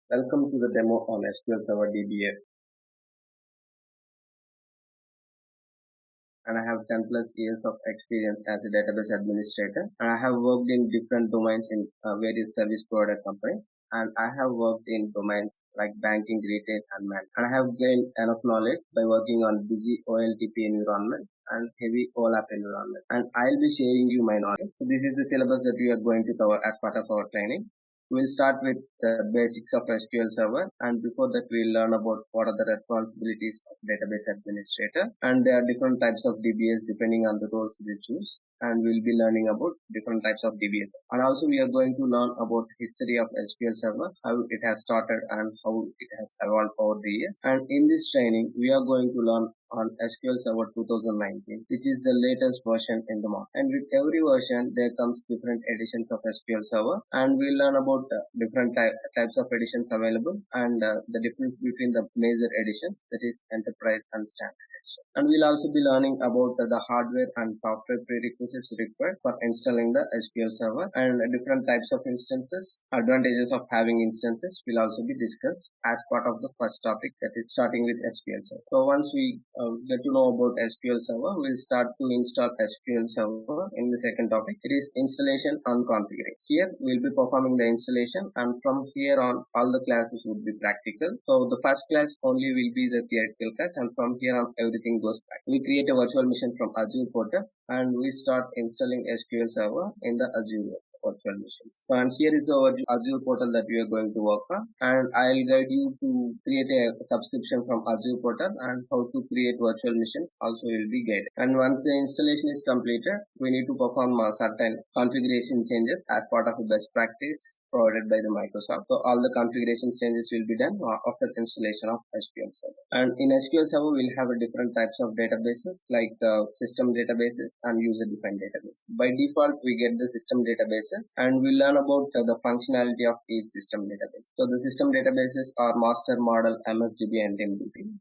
Welcome to the demo on SQL Server DBA, and I have 10 plus years of experience as a database administrator, and I have worked in different domains in various service provider companies, and I have worked in domains like banking, retail, and management. And I have gained enough knowledge by working on busy OLTP environment and heavy OLAP environment, and I'll be sharing you my knowledge. So this is the syllabus that we are going to cover as part of our training. We'll start with the basics of SQL Server, and before that we'll learn about what are the responsibilities of database administrator, and there are different types of DBAs depending on the roles we choose, and we'll be learning about different types of DBAs. And also we are going to learn about history of SQL Server, how it has started and how it has evolved over the years. And in this training we are going to learn on SQL Server 2019, which is the latest version in the market. And with every version, there comes different editions of SQL Server, and we'll learn about different types of editions available and the difference between the major editions, that is enterprise and standard edition. And we'll also be learning about the hardware and software prerequisites required for installing the SQL Server, and different types of instances, advantages of having instances will also be discussed as part of the first topic, that is starting with SQL Server. So once we get to know about SQL Server, we'll start to install SQL Server in the second topic. It is installation and configuration. Here we'll be performing the installation, and from here on all the classes would be practical. So the first class only will be the theoretical class, and from here on everything goes back. We create a virtual machine from Azure portal, and we start installing SQL Server in the Azure virtual machines. So, and here is the Azure portal that we are going to work on, and I'll guide you to create a subscription from Azure portal, and how to create virtual machines also will be guided. And once the installation is completed, we need to perform certain configuration changes as part of a best practice provided by the Microsoft. So all the configuration changes will be done after installation of SQL Server. And in SQL Server, we'll have a different types of databases like system databases and user-defined database. By default, we get the system databases, and we learn about the functionality of each system database. So the system databases are master, model, MSDB, and MDB.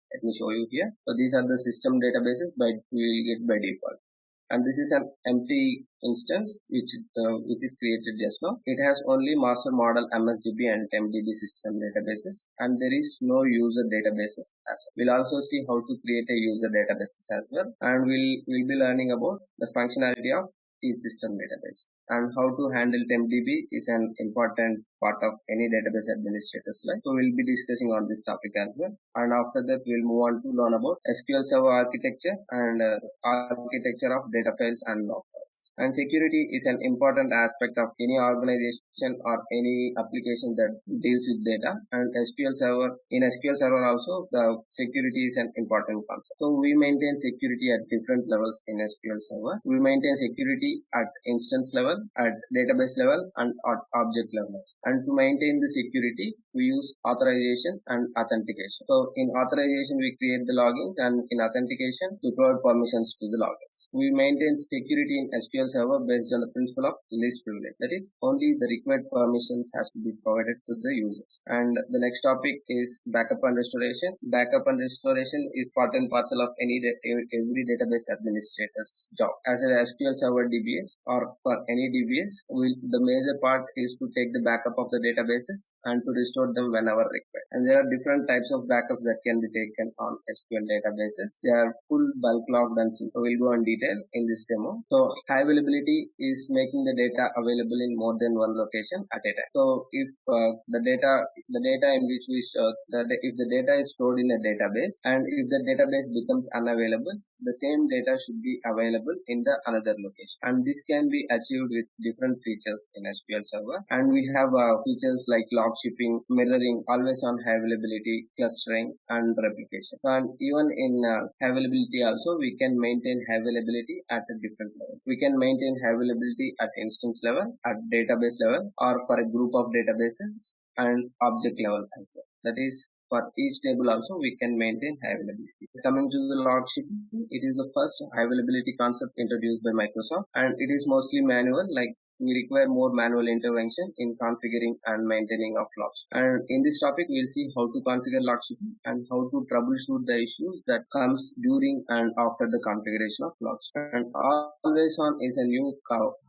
Let me show you here. So these are the system databases we will get by default. And this is an empty instance which is created just now. It has only master, model, MSDB, and MDB system databases, and there is no user databases as well. We'll also see how to create a user databases as well, and we'll be learning about the functionality of each system database, and how to handle MDB is an important part of any database administrator's life. So we'll be discussing on this topic as well, and after that we'll move on to learn about SQL Server architecture and architecture of data files and log files. And security is an important aspect of any organization or any application that deals with data. And in SQL Server also, the security is an important concept. So we maintain security at different levels in SQL Server. We maintain security at instance level, at database level, and at object level. And to maintain the security, we use authorization and authentication. So in authorization, we create the logins, and in authentication, we provide permissions to the logins. We maintain security in SQL Server based on the principle of least privilege. That is, only the required permissions has to be provided to the users. And the next topic is backup and restoration. Backup and restoration is part and parcel of every database administrator's job. As an SQL Server DBAs or for any DBAs, the major part is to take the backup of the databases and to restore them whenever required. And there are different types of backups that can be taken on SQL databases. They are full, bulk, logged, and simple. We'll go in detail in this demo. So high availability is making the data available in more than one location at a time. So if the data in which we store, if the data is stored in a database, and if the database becomes unavailable, the same data should be available in the another location. And this can be achieved with different features in SQL Server. And we have features like log shipping, mirroring, always on high availability, clustering, and replication. And even in high availability also, we can maintain high availability at a different level. We can maintain high availability at instance level, at database level, or for a group of databases, and object level as well. That is, for each table also we can maintain high availability. Coming to the log shipping, it is the first high availability concept introduced by Microsoft, and it is mostly manual, like we require more manual intervention in configuring and maintaining of logs. And in this topic, we'll see how to configure log shipping and how to troubleshoot the issues that comes during and after the configuration of logs. And always on is a new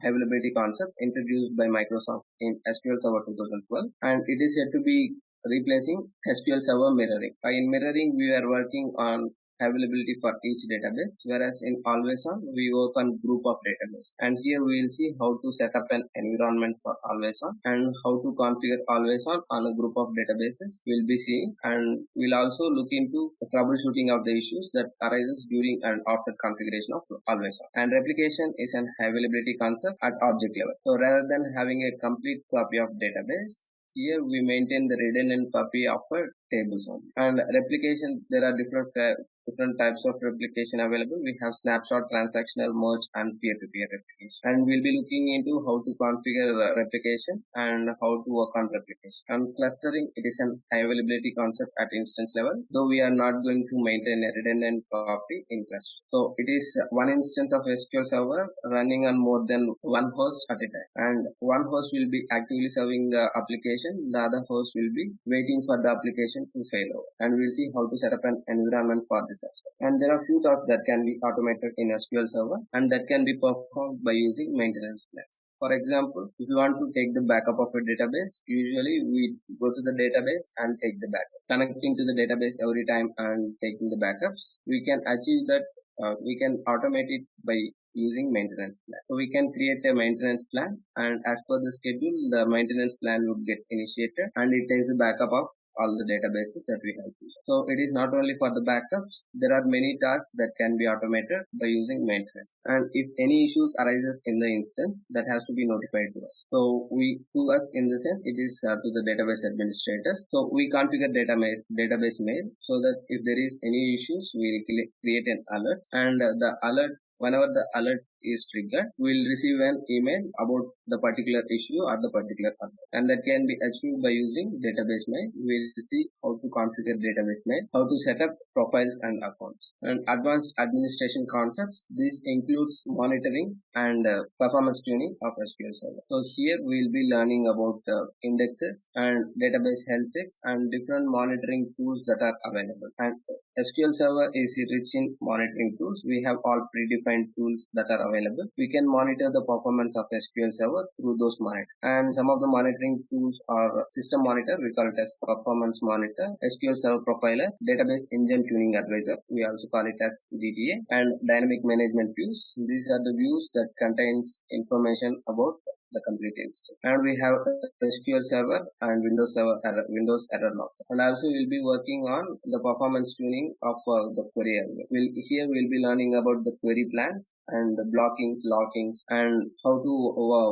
availability concept introduced by Microsoft in SQL Server 2012, and it is said to be replacing SQL Server mirroring. In mirroring, we are working on availability for each database, whereas in always on we work on group of database. And here we will see how to set up an environment for always on and how to configure always on a group of databases we'll be seeing, and we'll also look into the troubleshooting of the issues that arises during and after configuration of always on. And replication is an availability concept at object level. So rather than having a complete copy of database, here we maintain the redundant copy of a tables only. And replication, there are different types of replication available. We have snapshot, transactional, merge, and peer-to-peer replication. And we'll be looking into how to configure replication and how to work on replication. And clustering, it is an availability concept at instance level, though we are not going to maintain a redundant copy in cluster. So it is one instance of SQL Server running on more than one host at a time. And one host will be actively serving the application. The other host will be waiting for the application to fail over. And we'll see how to set up an environment for this aspect. And there are few tasks that can be automated in SQL Server and that can be performed by using maintenance plans. For example, if you want to take the backup of a database, usually we go to the database and take the backup. Connecting to the database every time and taking the backups, we can achieve that. We can automate it by using maintenance plan. So we can create a maintenance plan, and as per the schedule, the maintenance plan would get initiated and it takes the backup of all the databases that we have used. So it is not only for the backups, there are many tasks that can be automated by using maintenance. And if any issues arises in the instance, that has to be notified to us. So to us in the sense, it is to the database administrators. So we configure database mail so that if there is any issues, we create an alert, and the alert, whenever the alert is triggered, we'll receive an email about the particular issue or the particular alert. And that can be achieved by using database mail. We'll see how to configure database mail, how to set up profiles and accounts. And advanced administration concepts, this includes monitoring and performance tuning of SQL Server. So here we'll be learning about indexes and database health checks and different monitoring tools that are available. And SQL Server is rich in monitoring tools. We have all predefined tools that are available. We can monitor the performance of SQL Server through those monitors. And some of the monitoring tools are System Monitor, we call it as Performance Monitor, SQL Server Profiler, Database Engine Tuning Advisor, we also call it as DTA, and Dynamic Management Views. These are the views that contains information about the complete instance. And we have SQL Server and Windows Error Log. And also we'll be working on the performance tuning of the query area. Here we'll be learning about the query plans and the blockings, lockings, and how to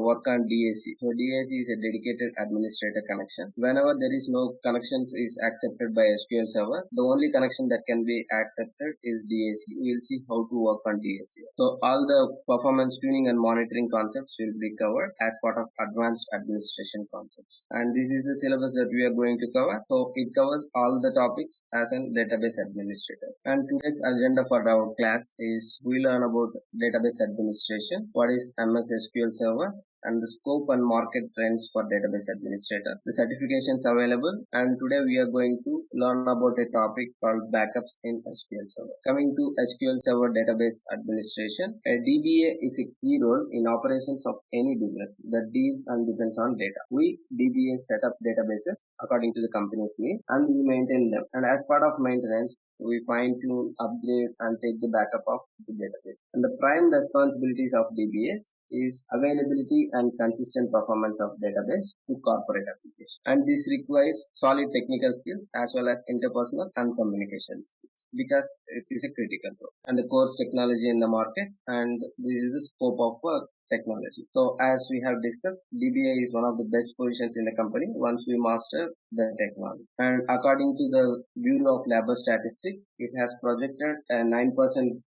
work on DAC. So DAC is a dedicated administrator connection. Whenever there is no connections is accepted by SQL Server, the only connection that can be accepted is DAC. We'll see how to work on DAC. So all the performance tuning and monitoring concepts will be covered as part of advanced administration concepts. And this is the syllabus that we are going to cover. So it covers all the topics as a database administrator. And today's agenda for our class is we learn about database administration, what is MS SQL Server, and the scope and market trends for database administrator, the certifications available, and today we are going to learn about a topic called backups in SQL Server. Coming to SQL Server database administration, a DBA is a key role in operations of any business that deals and depends on data. We DBA set up databases according to the company's needs and we maintain them, and as part of maintenance we fine-tune, upgrade, and take the backup of the database. And the prime responsibilities of DBAs is availability and consistent performance of database to corporate applications. And this requires solid technical skills as well as interpersonal and communication skills because it is a critical role. And the core technology in the market, and this is the scope of work technology. So as we have discussed, DBA is one of the best positions in the company once we master the technology. And according to the Bureau of Labor Statistics, it has projected a 9%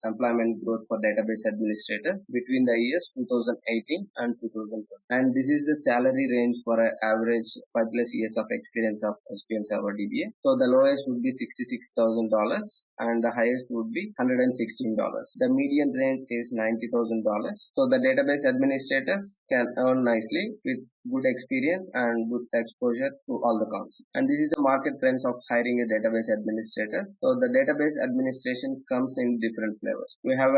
employment performance growth for database administrators between the years 2018 and 2020. And this is the salary range for an average 5 plus years of experience of SQL Server DBA. So the lowest would be $66,000 and the highest would be $116. The median range is $90,000. So the database administrators can earn nicely with good experience and good exposure to all the concepts. And this is the market trends of hiring a database administrator. So the database administration comes in different flavors. We have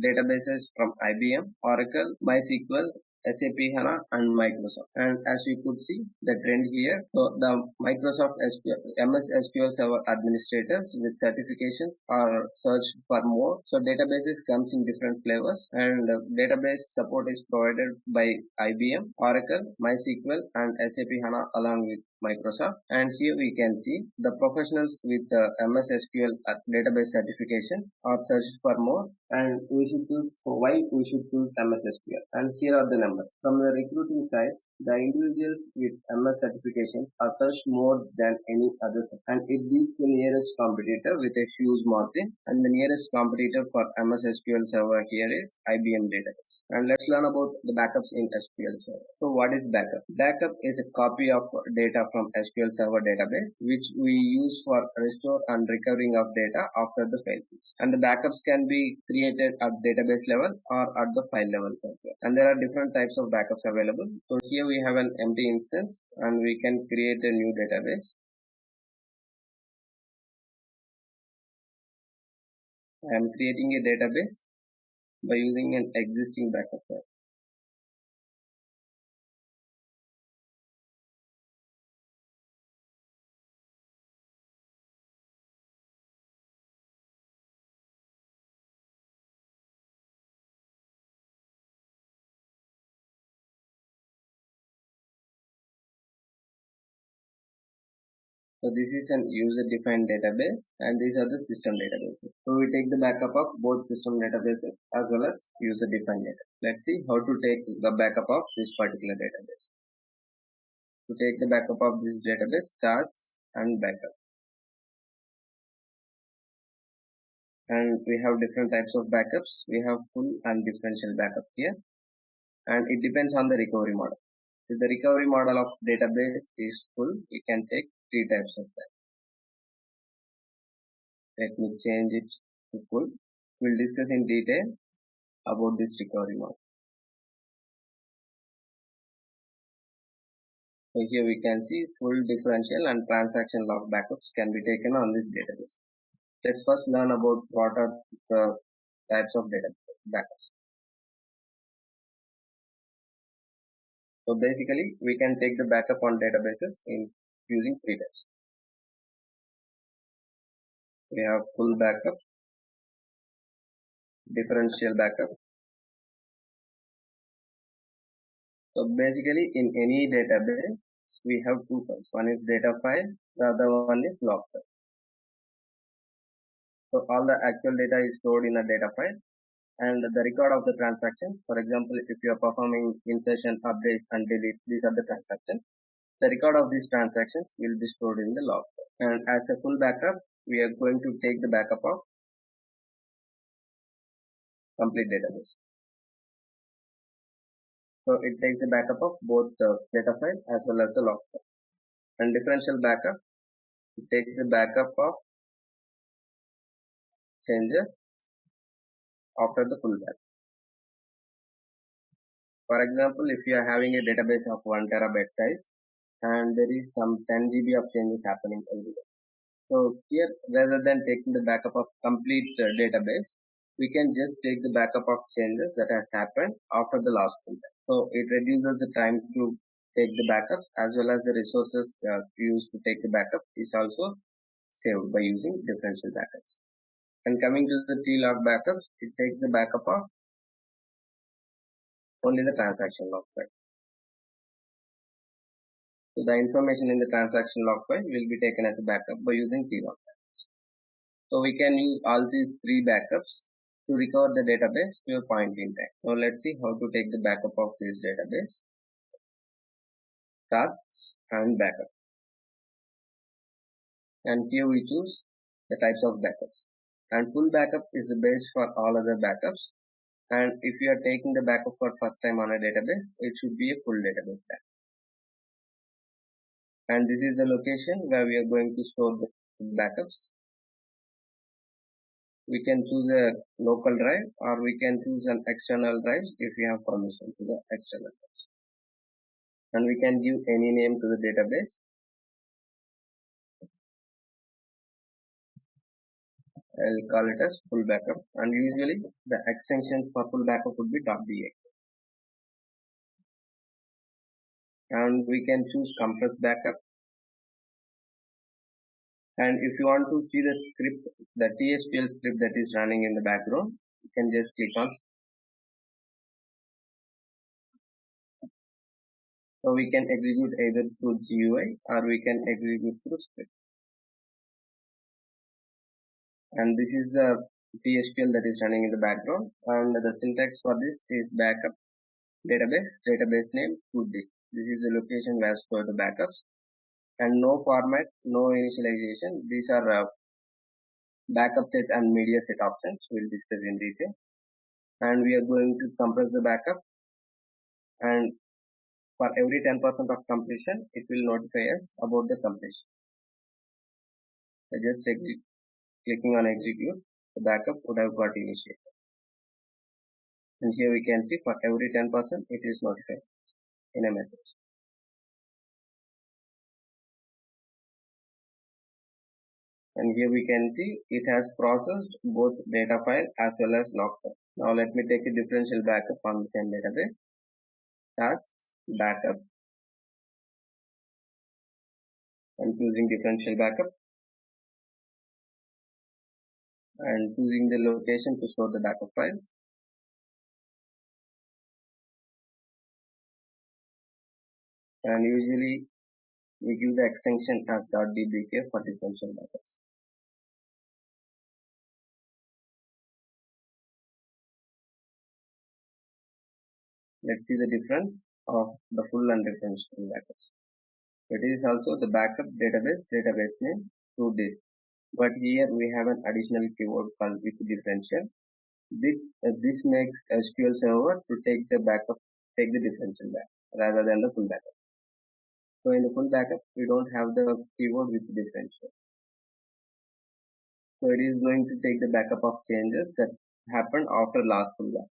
databases from IBM, Oracle, MySQL, SAP HANA and Microsoft. And as we could see the trend here, so the Microsoft MS SQL Server administrators with certifications are searched for more. So databases comes in different flavors and database support is provided by IBM, Oracle, MySQL and SAP HANA along with Microsoft. And here we can see the professionals with MS SQL database certifications are searched for more, and we should choose why we should choose MS SQL. And here are the numbers. From the recruiting side, the individuals with MS certification are searched more than any other, and it beats the nearest competitor with a huge margin. And the nearest competitor for MS SQL Server here is IBM database. And let's learn about the backups in SQL Server. So what is backup? Backup is a copy of data from SQL Server database which we use for restore and recovering of data after the failures. And the backups can be created at database level or at the file level as well. And there are different types of backups available. So here we have an empty instance and we can create a new database. I am creating a database by using an existing backup file. So this is an user-defined database and these are the system databases. So we take the backup of both system databases as well as user-defined data. Let's see how to take the backup of this particular database. To take the backup of this database, tasks and backup. And we have different types of backups. We have full and differential backup here. And it depends on the recovery model. If the recovery model of database is full, we can take 3 types of that. Let me change it to full. We'll discuss in detail about this recovery model. So here we can see full, differential and transaction log backups can be taken on this database. Let's first learn about what are the types of data backups. So basically we can take the backup on databases in using 3 types. We have full backup, differential backup. So basically in any database we have 2 files. One is data file, the other one is log file. So all the actual data is stored in a data file and the record of the transaction. For example, if you are performing insertion, update and delete, these are the transactions. The record of these transactions will be stored in the log file. And as a full backup, we are going to take the backup of complete database. So it takes a backup of both the data file as well as the log file. And differential backup, it takes a backup of changes after the full backup. For example, if you are having a database of 1 terabyte size and there is some 10 GB of changes happening every day. So here, rather than taking the backup of complete database, we can just take the backup of changes that has happened after the last full backup. So it reduces the time to take the backups as well as the resources used to take the backup is also saved by using differential backups. And coming to the T-log backups, it takes the backup of only the transaction log file. So the information in the transaction log file will be taken as a backup by using T-log backups. So we can use all these 3 backups to recover the database to a point in time. Now let's see how to take the backup of this database, tasks and backup. And here we choose the types of backups, And full backup is the base for all other backups. And if you are taking the backup for first time on a database, it should be a full database backup. And this is the location where we are going to store the backups. We can choose a local drive or we can choose an external drive if we have permission to the external drive. And we can give any name to the database. I'll call it as full backup, and usually the extensions for full backup would be .ba. And we can choose compressed backup. And if you want to see the script, the TSQL script that is running in the background, you can just click on. So we can execute either through GUI or we can execute through script. And this is the TSQL that is running in the background, and the syntax for this is backup database name to disk. This is the location where store the backups, and no format, no initialization. These are backup set and media set options. We'll discuss in detail. And we are going to compress the backup, and for every 10% of completion, it will notify us about the completion. So just clicking on execute, the backup would have got initiated. And here we can see for every 10% it is notified in a message. And here we can see it has processed both data file as well as log file. Now let me take a differential backup on the same database. Tasks, backup. I'm choosing differential backup and choosing the location to store the backup files. And usually we give the extension as .dbk for differential backups. Let's see the difference of the full and differential backups. It is also the backup database name to disk. But here we have an additional keyword called with differential. This makes SQL Server to take the differential backup rather than the full backup. So in the full backup, we don't have the keyword with differential. So it is going to take the backup of changes that happened after last full backup.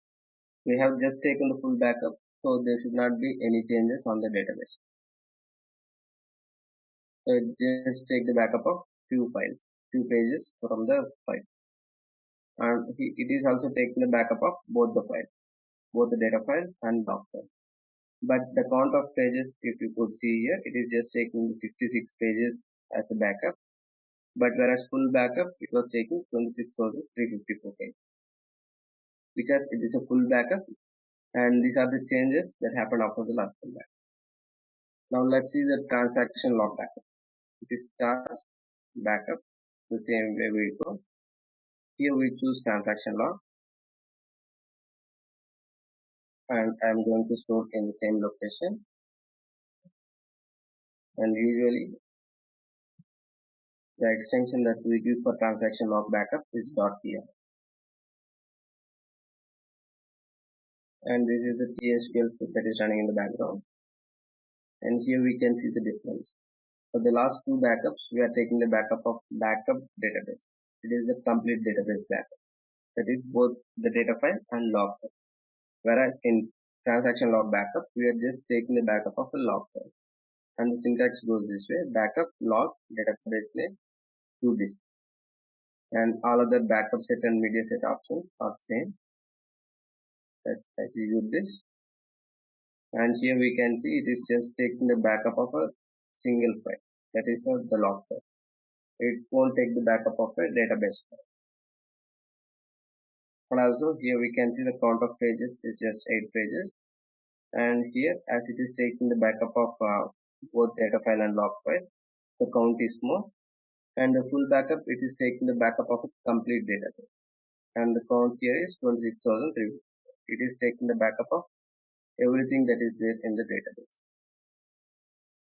We have just taken the full backup, so there should not be any changes on the database. So just take the backup of few pages from the file. And it is also taking the backup of both the files, both the data file and log file. But the count of pages, if you could see here, it is just taking 56 pages as a backup. But whereas full backup, it was taking 26,354 pages. Because it is a full backup, and these are the changes that happened after the last full backup. Now let's see the transaction log backup. It is task backup, the same way we go. Here we choose transaction log, and I'm going to store in the same location. And usually the extension that we give for transaction log backup is .pl. And this is the TSQL script that is running in the background. And here we can see the difference. For the last two backups, we are taking the backup of backup database. It is the complete database backup. That is both the data file and log file. Whereas in transaction log backup, we are just taking the backup of the log file. And the syntax goes this way: backup log database name to disk. And all other backup set and media set options are same. Let's execute this. And here we can see it is just taking the backup of a single file, that is the log file. It won't take the backup of a database file. And also here we can see the count of pages is just 8 pages. And here, as it is taking the backup of both data file and log file, the count is more. And the full backup, it is taking the backup of a complete database. And the count here is 26,003. It is taking the backup of everything that is there in the database.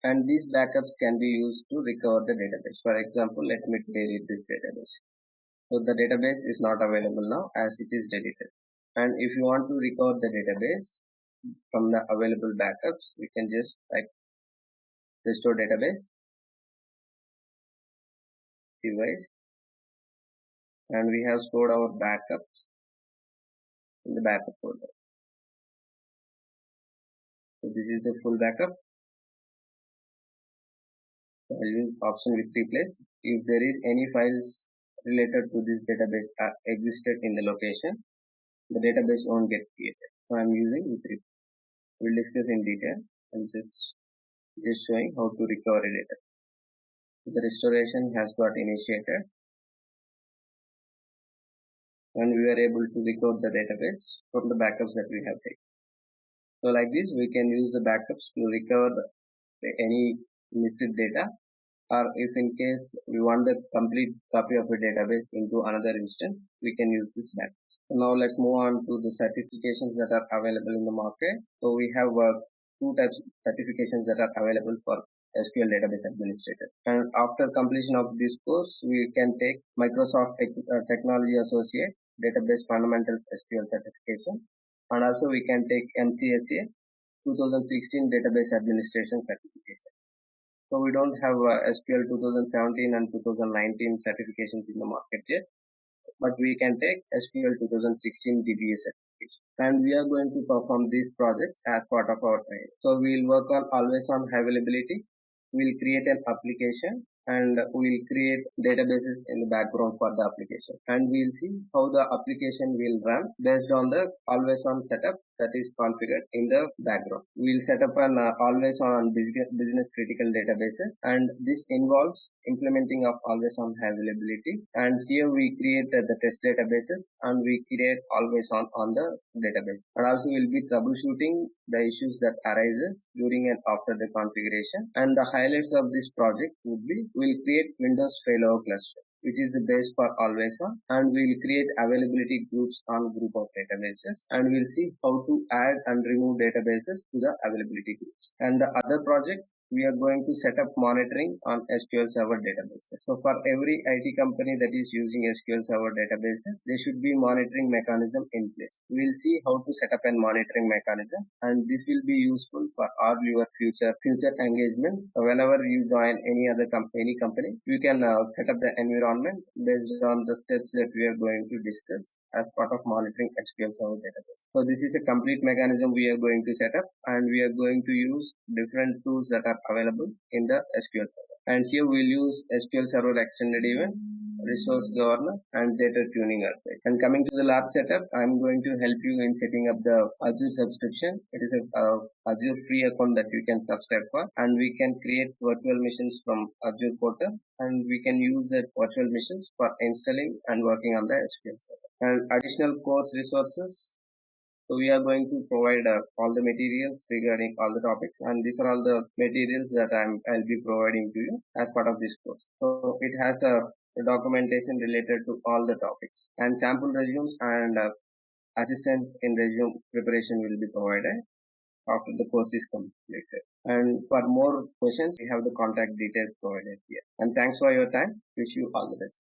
And these backups can be used to recover the database. For example, let me delete this database. So the database is not available now as it is deleted. And if you want to recover the database from the available backups, we can just like restore database device, and we have stored our backups in the backup folder. So this is the full backup. So I'll use option with replace. If there is any files related to this database existed in the location, the database won't get created. So I'm using with replace. We'll discuss in detail. I'm just showing how to recover a data. The restoration has got initiated and we are able to recover the database from the backups that we have taken. So like this, we can use the backups to recover any missed data, or if in case we want the complete copy of a database into another instance, we can use this backup. So now let's move on to the certifications that are available in the market. So we have two types of certifications that are available for SQL Database Administrator. And after completion of this course, we can take Microsoft Technology Associate Database Fundamentals SQL Certification, and also we can take MCSA 2016 Database Administration Certification. So we don't have SQL 2017 and 2019 certifications in the market yet, but we can take SQL 2016 DBA certification. And we are going to perform these projects as part of our training. So we'll work on always on availability. We'll create an application and we'll create databases in the background for the application. And we'll see how the application will run based on the always on setup that is configured in the background. We'll set up an always on business critical databases, and this involves implementing of always on availability. And here we create the test databases and we create always on the database. And also we'll be troubleshooting the issues that arises during and after the configuration. And the highlights of this project would be we'll create Windows failover cluster, which is the base for always on, and we'll create availability groups on group of databases, and we'll see how to add and remove databases to the availability groups. And the other project, we are going to set up monitoring on SQL Server databases. So for every IT company that is using SQL Server databases, there should be monitoring mechanism in place. We'll see how to set up a monitoring mechanism, and this will be useful for all your future engagements. So whenever you join any company, you can set up the environment based on the steps that we are going to discuss as part of monitoring SQL Server database. So this is a complete mechanism we are going to set up, and we are going to use different tools that are available in the SQL Server. And here we'll use SQL Server Extended Events, Resource Governor, and Data Tuning Update. And coming to the lab setup, I'm going to help you in setting up the Azure subscription. It is a Azure free account that you can subscribe for, and we can create virtual machines from Azure portal, and we can use the virtual machines for installing and working on the SQL Server. And additional course resources. So we are going to provide all the materials regarding all the topics, and these are all the materials that I'll be providing to you as part of this course. So it has a documentation related to all the topics, and sample resumes and assistance in resume preparation will be provided after the course is completed. And for more questions, we have the contact details provided here. And thanks for your time. Wish you all the best.